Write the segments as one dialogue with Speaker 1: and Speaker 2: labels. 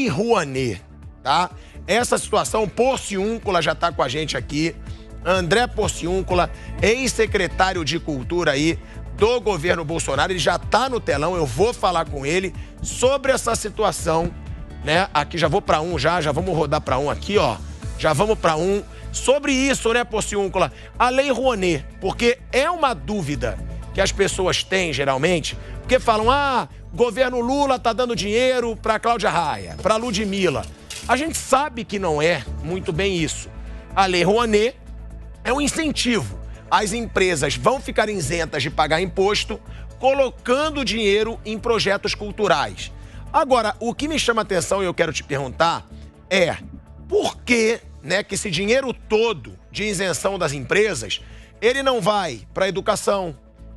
Speaker 1: Lei Rouanet, tá? Essa situação, Porciúncula já tá com a gente aqui. André Porciúncula, ex-secretário de Cultura aí do governo Bolsonaro, ele já tá no telão, eu vou falar com ele sobre essa situação, né? Aqui já vou para já vamos rodar para aqui, ó. Já vamos para sobre isso, né, Porciúncula? A Lei Rouanet, porque é uma dúvida que as pessoas têm geralmente, porque falam: "Ah, governo Lula tá dando dinheiro para Cláudia Raia, para Ludmilla". A gente sabe que não é muito bem isso. A Lei Rouanet é um incentivo. As empresas vão ficar isentas de pagar imposto, colocando dinheiro em projetos culturais. Agora, o que me chama a atenção e eu quero te perguntar é por que, né, que esse dinheiro todo de isenção das empresas, ele não vai para a educação,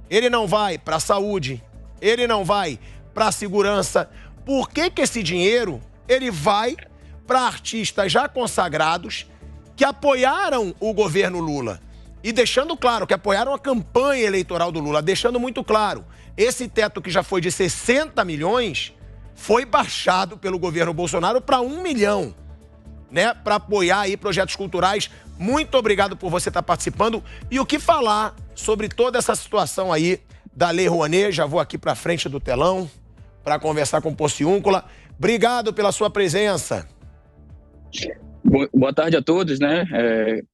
Speaker 1: ele não vai para a saúde, ele não vai para a segurança. Por que que esse dinheiro ele vai para artistas já consagrados que apoiaram o governo Lula? E deixando claro que apoiaram a campanha eleitoral do Lula, deixando muito claro, esse teto que já foi de 60 milhões foi baixado pelo governo Bolsonaro para 1 milhão, né? Para apoiar aí projetos culturais. Muito obrigado por você estar participando. E o que falar sobre toda essa situação aí da Lei Rouanet? Já vou aqui para frente do telão para conversar com o Porciúncula. Obrigado pela sua presença.
Speaker 2: Boa tarde a todos, né?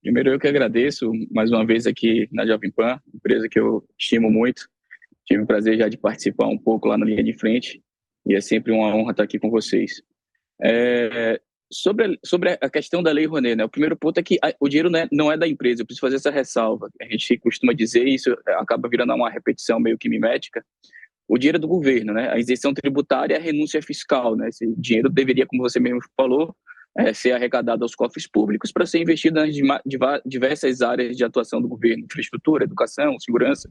Speaker 2: Primeiro eu que agradeço mais uma vez aqui na Jovem Pan, empresa que eu estimo muito. Tive o prazer já de participar um pouco lá na linha de frente e é sempre uma honra estar aqui com vocês. Sobre a questão da Lei Rouanet, né? O primeiro ponto é que o dinheiro não é da empresa, eu preciso fazer essa ressalva. A gente costuma dizer, e isso acaba virando uma repetição meio que mimética, o dinheiro é do governo, né? A isenção tributária e a renúncia fiscal, né? Esse dinheiro deveria, como você mesmo falou, ser arrecadado aos cofres públicos para ser investido nas diversas áreas de atuação do governo, infraestrutura, educação, segurança,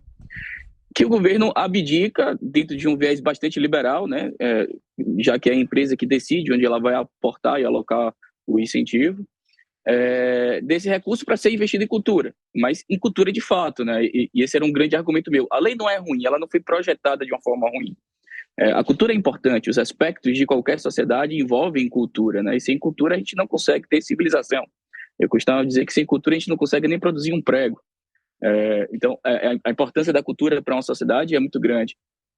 Speaker 2: que o governo abdica dentro de um viés bastante liberal, né? Já que é a empresa que decide onde ela vai aportar e alocar o incentivo, desse recurso para ser investido em cultura, mas em cultura de fato, né? E esse era um grande argumento meu. A lei não é ruim, ela não foi projetada de uma forma ruim. A cultura é importante, os aspectos de qualquer sociedade envolvem cultura, né? E sem cultura a gente não consegue ter civilização. Eu costumava dizer que sem cultura a gente não consegue nem produzir um prego. Então, a importância da cultura para uma sociedade é muito grande.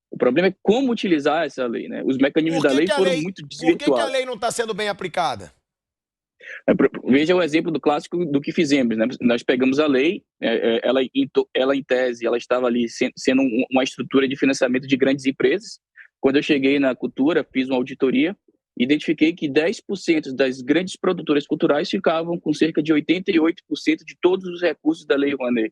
Speaker 2: O problema é como utilizar essa lei, né? Os mecanismos da lei foram muito desvirtuados.
Speaker 1: Por que a lei não está sendo bem aplicada?
Speaker 2: Veja o exemplo do clássico do que fizemos, né? Nós pegamos a lei, ela em tese, ela estava ali sendo uma estrutura de financiamento de grandes empresas. Quando eu cheguei na cultura, fiz uma auditoria, identifiquei que 10% das grandes produtoras culturais ficavam com cerca de 88% de todos os recursos da Lei Rouanet.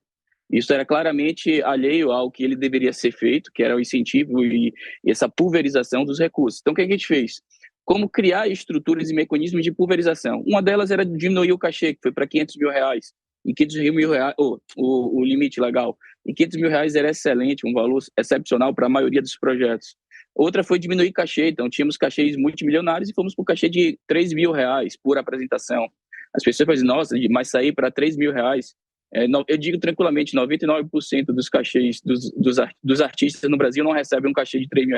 Speaker 2: Isso era claramente alheio ao que ele deveria ser feito, que era o incentivo e essa pulverização dos recursos. Então, o que a gente fez? Como criar estruturas e mecanismos de pulverização? Uma delas era diminuir o cachê, que foi para R$500 mil. Em R$500 mil, o limite legal. Em R$500 mil era excelente, um valor excepcional para a maioria dos projetos. Outra foi diminuir cachê, então tínhamos cachês multimilionários e fomos para o cachê de R$3 mil por apresentação. As pessoas fazem, nossa, mas sair para R$3 mil, eu digo tranquilamente, 99% dos cachês dos artistas no Brasil não recebem um cachê de R$3 mil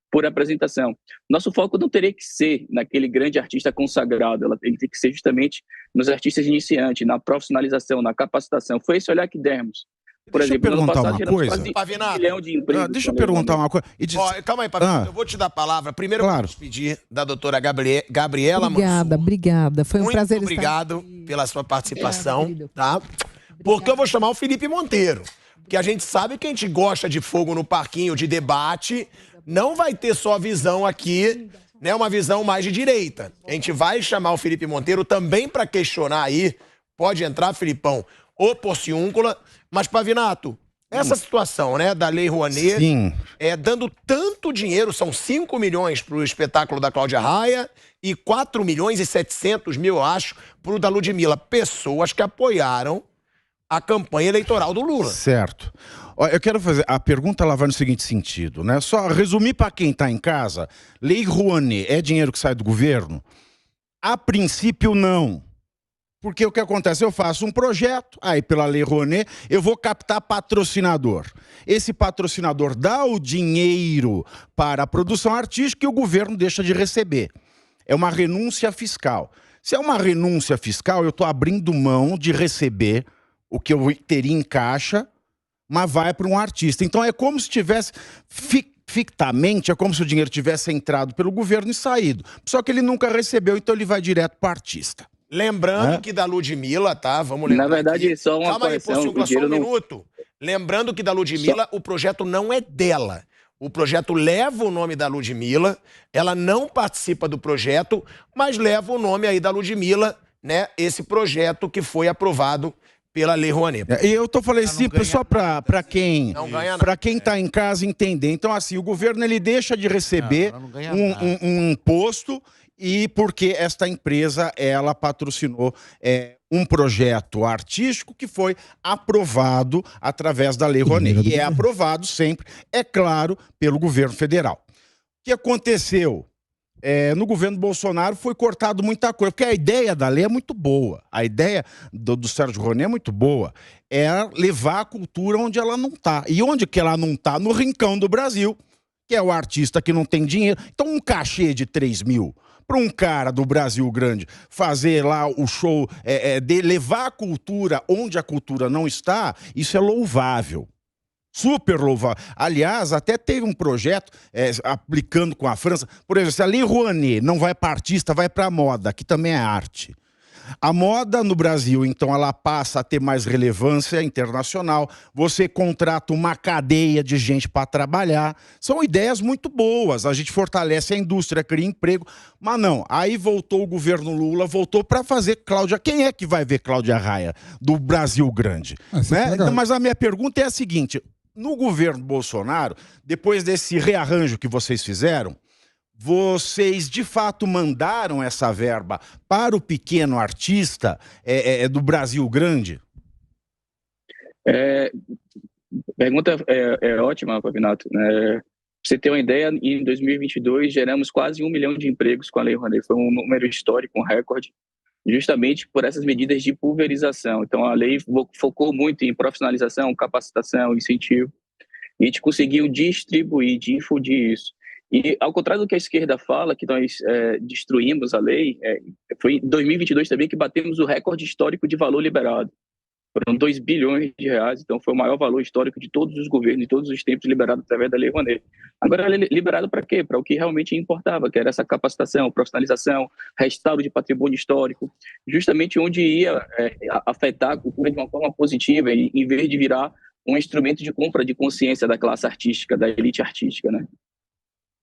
Speaker 2: por apresentação. Nosso foco não teria que ser naquele grande artista consagrado, ele tem que ser justamente nos artistas iniciantes, na profissionalização, na capacitação. Foi esse olhar que demos. Por exemplo, no ano passado,
Speaker 1: Pavinato,
Speaker 2: 1 milhão de empregos.
Speaker 3: Deixa eu perguntar uma coisa.
Speaker 1: Calma aí, Pavinato, eu vou te dar a palavra. Primeiro, eu vou despedir da doutora Gabriela Mansur.
Speaker 4: Obrigada. Foi um prazer
Speaker 1: estar aqui. Muito obrigado pela sua participação, tá? Porque eu vou chamar o Felipe Monteiro. Porque a gente sabe que a gente gosta de fogo no parquinho, de debate. Não vai ter só visão aqui, né? Uma visão mais de direita. A gente vai chamar o Felipe Monteiro também para questionar aí. Pode entrar, Filipão, o Porciúncula. Mas, Pavinato, essa situação, né, da Lei Rouanet, dando tanto dinheiro, são 5 milhões para o espetáculo da Cláudia Raia e 4 milhões e 700 mil, eu acho, para o da Ludmilla. Pessoas que apoiaram a campanha eleitoral do Lula.
Speaker 3: Certo. Eu quero fazer, a pergunta ela vai no seguinte sentido, né? Só resumir para quem está em casa, Lei Rouanet é dinheiro que sai do governo? A princípio, não. Porque o que acontece? Eu faço um projeto, aí pela Lei Rouanet, eu vou captar patrocinador. Esse patrocinador dá o dinheiro para a produção artística e o governo deixa de receber. É uma renúncia fiscal. Se é uma renúncia fiscal, eu estou abrindo mão de receber o que eu teria em caixa, mas vai para um artista. Então é como se tivesse, fictamente, é como se o dinheiro tivesse entrado pelo governo e saído. Só que ele nunca recebeu, então ele vai direto para o artista.
Speaker 1: Lembrando que da Ludmilla, tá? Vamos lembrar.
Speaker 2: Na verdade,
Speaker 1: aqui.
Speaker 2: só uma
Speaker 1: Calma aí,
Speaker 2: correção.
Speaker 1: só um minuto. Lembrando que da Ludmilla, o projeto não é dela. O projeto leva o nome da Ludmilla, ela não participa do projeto, mas leva o nome aí da Ludmilla, né? Esse projeto que foi aprovado pela Lei Rouanet.
Speaker 3: E eu tô falando assim, só para quem está em casa entender. Então, assim, o governo ele deixa de receber um imposto e porque esta empresa ela patrocinou um projeto artístico que foi aprovado através da Lei Rouanet. E é aprovado sempre, é claro, pelo governo federal. O que aconteceu? No governo Bolsonaro foi cortado muita coisa, porque a ideia da lei é muito boa. A ideia do Sérgio Rouanet é muito boa. É levar a cultura onde ela não está. E onde que ela não está? No rincão do Brasil, que é o artista que não tem dinheiro. Então um cachê de 3 mil para um cara do Brasil grande fazer lá o show, de levar a cultura onde a cultura não está, isso é louvável. Super louvável. Aliás, até teve um projeto aplicando com a França. Por exemplo, se a Lei Rouanet não vai para artista, vai para moda, que também é arte. A moda no Brasil, então, ela passa a ter mais relevância internacional. Você contrata uma cadeia de gente para trabalhar. São ideias muito boas. A gente fortalece a indústria, cria emprego. Mas não, aí voltou o governo Lula, voltou para fazer Cláudia. Quem é que vai ver Cláudia Raia do Brasil Grande? Né? Mas a minha pergunta é a seguinte: no governo Bolsonaro, depois desse rearranjo que vocês fizeram, vocês de fato mandaram essa verba para o pequeno artista do Brasil Grande?
Speaker 2: Pergunta ótima, Pavinato. Pra você ter uma ideia, em 2022 geramos quase 1 milhão de empregos com a Lei Rouanet. Foi um número histórico, um recorde, justamente por essas medidas de pulverização. Então a lei focou muito em profissionalização, capacitação, incentivo, e a gente conseguiu distribuir, difundir isso. E, ao contrário do que a esquerda fala, que nós destruímos a lei, foi em 2022 também que batemos o recorde histórico de valor liberado. Foram 2 bilhões de reais, então foi o maior valor histórico de todos os governos, de todos os tempos, liberado através da Lei Rouanet. Agora, liberado para quê? Para o que realmente importava, que era essa capacitação, profissionalização, restauro de patrimônio histórico, justamente onde ia afetar a cultura de uma forma positiva, em vez de virar um instrumento de compra de consciência da classe artística, da elite artística, né?